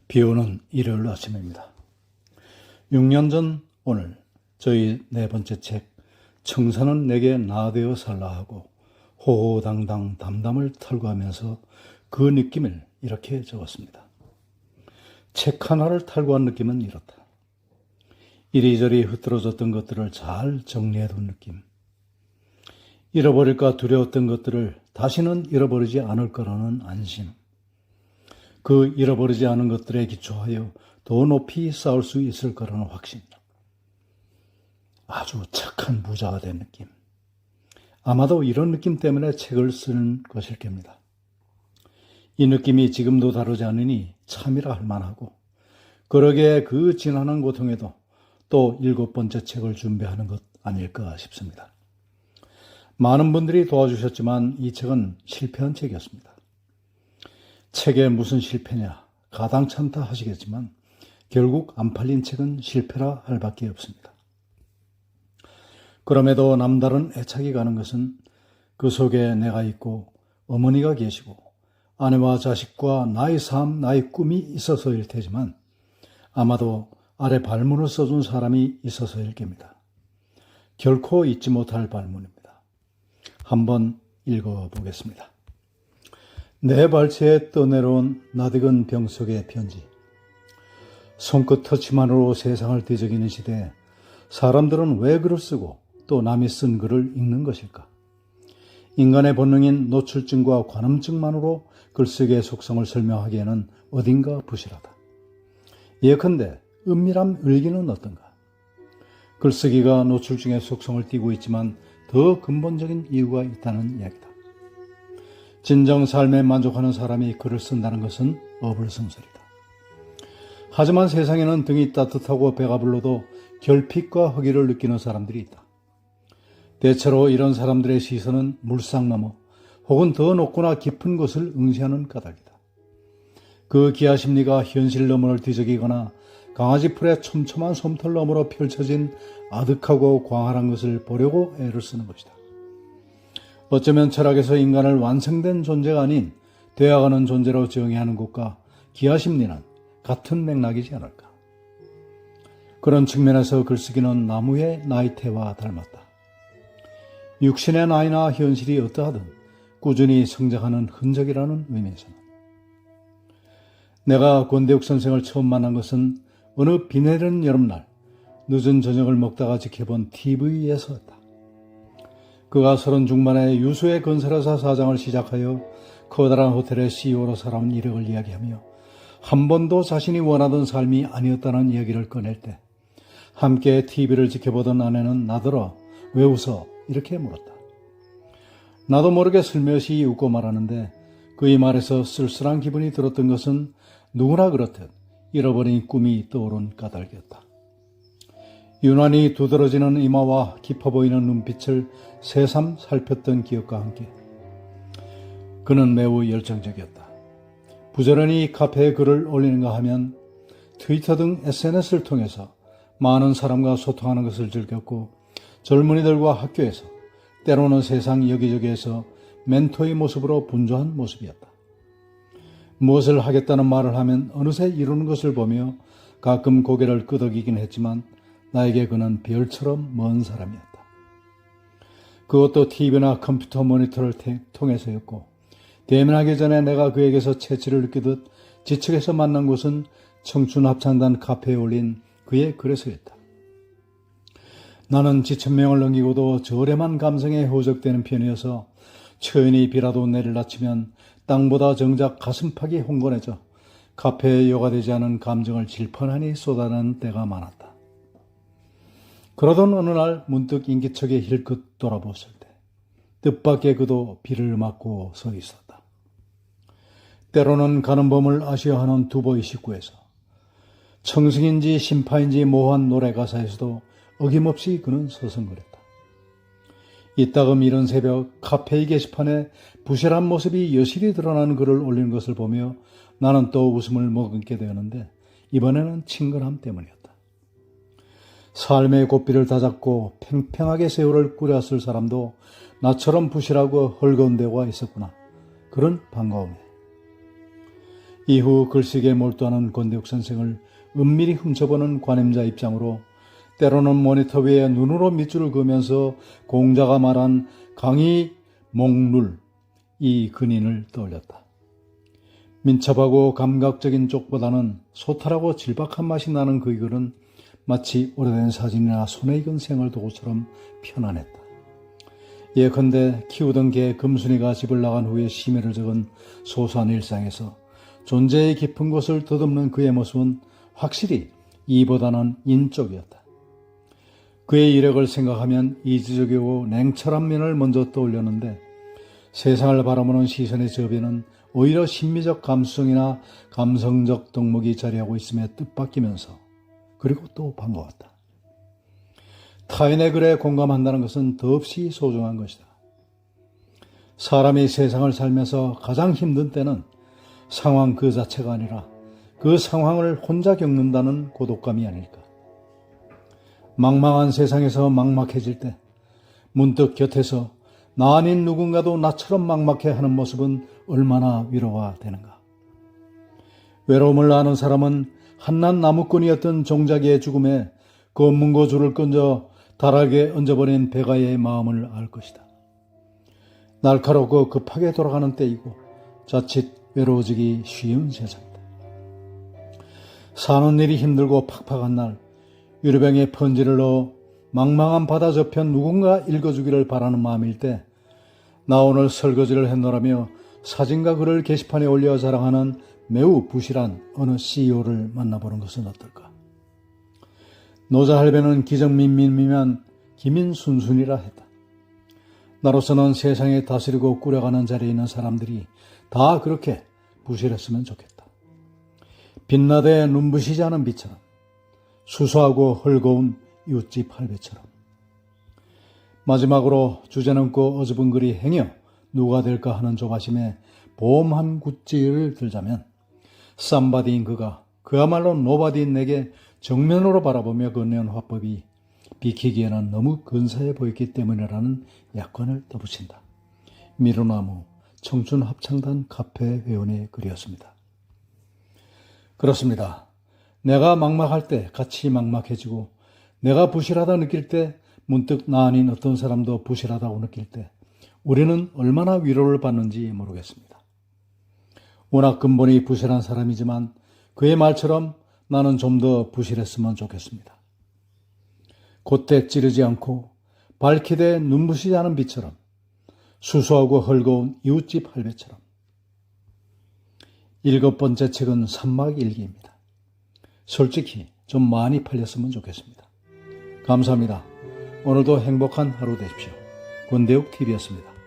비오는 일요일 아침입니다. 6년 전 오늘 저희 네 번째 책 청사는 내게 나되어 살라 하고 호호당당 담담을 털고하면서 그 느낌을 이렇게 적었습니다. 책 하나를 탈구한 느낌은 이렇다. 이리저리 흐트러졌던 것들을 잘 정리해둔 느낌. 잃어버릴까 두려웠던 것들을 다시는 잃어버리지 않을 거라는 안심. 그 잃어버리지 않은 것들에 기초하여 더 높이 쌓을 수 있을 거라는 확신. 아주 착한 부자가 된 느낌. 아마도 이런 느낌 때문에 책을 쓰는 것일 겁니다. 이 느낌이 지금도 다르지 않으니 참이라 할 만하고, 그러게 그 지난한 고통에도 또 7번째 책을 준비하는 것 아닐까 싶습니다. 많은 분들이 도와주셨지만 이 책은 실패한 책이었습니다. 책에 무슨 실패냐, 가당찮다 하시겠지만 결국 안 팔린 책은 실패라 할 밖에 없습니다. 그럼에도 남다른 애착이 가는 것은 그 속에 내가 있고 어머니가 계시고 아내와 자식과 나의 삶, 나의 꿈이 있어서일 테지만 아마도 아래 발문을 써준 사람이 있어서일 겁니다. 결코 잊지 못할 발문입니다. 한번 읽어보겠습니다. 내 발치에 떠내려온 낯익은 병 속의 편지. 손끝 터치만으로 세상을 뒤적이는 시대에 사람들은 왜 글을 쓰고 또 남이 쓴 글을 읽는 것일까? 인간의 본능인 노출증과 관음증만으로 글쓰기의 속성을 설명하기에는 어딘가 부실하다. 예컨대 은밀한 의기는 어떤가? 글쓰기가 노출증의 속성을 띠고 있지만 더 근본적인 이유가 있다는 이야기다. 진정 삶에 만족하는 사람이 글을 쓴다는 것은 어불성설이다. 하지만 세상에는 등이 따뜻하고 배가 불러도 결핍과 허기를 느끼는 사람들이 있다. 대체로 이런 사람들의 시선은 물상 너머 혹은 더 높거나 깊은 곳을 응시하는 까닭이다. 그 기아 심리가 현실 너머를 뒤적이거나 강아지 풀의 촘촘한 솜털 너머로 펼쳐진 아득하고 광활한 것을 보려고 애를 쓰는 것이다. 어쩌면 철학에서 인간을 완성된 존재가 아닌 되어가는 존재로 정의하는 것과 기아심리는 같은 맥락이지 않을까. 그런 측면에서 글쓰기는 나무의 나이테와 닮았다. 육신의 나이나 현실이 어떠하든 꾸준히 성장하는 흔적이라는 의미에서는. 내가 권대욱 선생을 처음 만난 것은 어느 비 내리는 여름날 늦은 저녁을 먹다가 지켜본 TV에서였다. 그가 30 중반에 유수의 건설회사 사장을 시작하여 커다란 호텔의 CEO로 살아온 이력을 이야기하며 한 번도 자신이 원하던 삶이 아니었다는 이야기를 꺼낼 때 함께 TV를 지켜보던 아내는 나더러 왜 웃어? 이렇게 물었다. 나도 모르게 슬며시 웃고 말하는데 그의 말에서 쓸쓸한 기분이 들었던 것은 누구나 그렇듯 잃어버린 꿈이 떠오른 까닭이었다. 유난히 두드러지는 이마와 깊어 보이는 눈빛을 새삼 살폈던 기억과 함께 그는 매우 열정적이었다. 부지런히 카페에 글을 올리는가 하면 트위터 등 SNS를 통해서 많은 사람과 소통하는 것을 즐겼고 젊은이들과 학교에서 때로는 세상 여기저기에서 멘토의 모습으로 분주한 모습이었다. 무엇을 하겠다는 말을 하면 어느새 이루는 것을 보며 가끔 고개를 끄덕이긴 했지만 나에게 그는 별처럼 먼 사람이었다. 그것도 TV나 컴퓨터 모니터를 통해서였고 대면하기 전에 내가 그에게서 채취를 느끼듯 지측에서 만난 곳은 청춘합창단 카페에 올린 그의 글에서였다. 나는 지천명을 넘기고도 저렴한 감성에 호적되는 편이어서 처연히 비라도 내릴라치면 땅보다 정작 가슴팍이 홍건해져 카페에 여과되지 않은 감정을 질펀하니 쏟아내는 때가 많았다. 그러던 어느 날 문득 인기척에 힐끗 돌아보았을 때 뜻밖의 그도 비를 맞고 서 있었다. 때로는 가는 범을 아쉬워하는 두보이 식구에서 청승인지 심파인지 모호한 노래 가사에서도 어김없이 그는 서성거렸다. 이따금 이른 새벽 카페의 게시판에 부실한 모습이 여실히 드러나는 글을 올리는 것을 보며 나는 또 웃음을 머금게 되었는데 이번에는 친근함 때문이었다. 삶의 고삐를 다잡고 팽팽하게 세월을 꾸렸을 사람도 나처럼 부실하고 헐거운 데가 있었구나. 그런 반가움에 이후 글쓰기에 몰두하는 권대욱 선생을 은밀히 훔쳐보는 관임자 입장으로 때로는 모니터 위에 눈으로 밑줄을 그으면서 공자가 말한 강이 목룰 이 근인을 떠올렸다. 민첩하고 감각적인 쪽보다는 소탈하고 질박한 맛이 나는 그 글은 마치 오래된 사진이나 손에 익은 생활도구처럼 편안했다. 예컨대 키우던 개 금순이가 집을 나간 후에 심해를 적은 소소한 일상에서 존재의 깊은 곳을 더듬는 그의 모습은 확실히 이보다는 인적이었다. 그의 이력을 생각하면 이지적이고 냉철한 면을 먼저 떠올렸는데 세상을 바라보는 시선의 저변은 오히려 심미적 감수성이나 감성적 덕목이 자리하고 있음에 뜻밖이면서 그리고 또 반가웠다. 타인의 글에 공감한다는 것은 더없이 소중한 것이다. 사람이 세상을 살면서 가장 힘든 때는 상황 그 자체가 아니라 그 상황을 혼자 겪는다는 고독감이 아닐까. 망망한 세상에서 막막해질 때 문득 곁에서 나 아닌 누군가도 나처럼 막막해하는 모습은 얼마나 위로가 되는가. 외로움을 아는 사람은 한낱 나무꾼이었던 종자기의 죽음에 검은 고줄을 끊져 달하게 얹어버린 배가의 마음을 알 것이다. 날카롭고 급하게 돌아가는 때이고 자칫 외로워지기 쉬운 세상이다. 사는 일이 힘들고 팍팍한 날 유리병에 편지를 넣어 망망한 바다 저편 누군가 읽어주기를 바라는 마음일 때 나 오늘 설거지를 했노라며 사진과 글을 게시판에 올려 자랑하는 매우 부실한 어느 CEO를 만나보는 것은 어떨까. 노자 할배는 기정민민이면 기민순순이라 했다. 나로서는 세상에 다스리고 꾸려가는 자리에 있는 사람들이 다 그렇게 부실했으면 좋겠다. 빛나되 눈부시지 않은 빛처럼 수수하고 헐거운 이웃집 할배처럼. 마지막으로 주제넘고 어줍은 글이 행여 누가 될까 하는 조바심에 보험 한 구찌를 들자면 쌈바디인 그가 그야말로 노바디인 내게 정면으로 바라보며 건네온 화법이 비키기에는 너무 근사해 보였기 때문이라는 약관을 덧붙인다. 미루나무 청춘합창단 카페 회원의 글이었습니다. 그렇습니다. 내가 막막할 때 같이 막막해지고 내가 부실하다 느낄 때 문득 나 아닌 어떤 사람도 부실하다고 느낄 때 우리는 얼마나 위로를 받는지 모르겠습니다. 워낙 근본이 부실한 사람이지만 그의 말처럼 나는 좀 더 부실했으면 좋겠습니다. 곧대 찌르지 않고 밝히되 눈부시지 않은 빛처럼 수수하고 헐거운 이웃집 할배처럼. 7번째 책은 산막일기입니다. 솔직히 좀 많이 팔렸으면 좋겠습니다. 감사합니다. 오늘도 행복한 하루 되십시오. 권대욱 TV였습니다.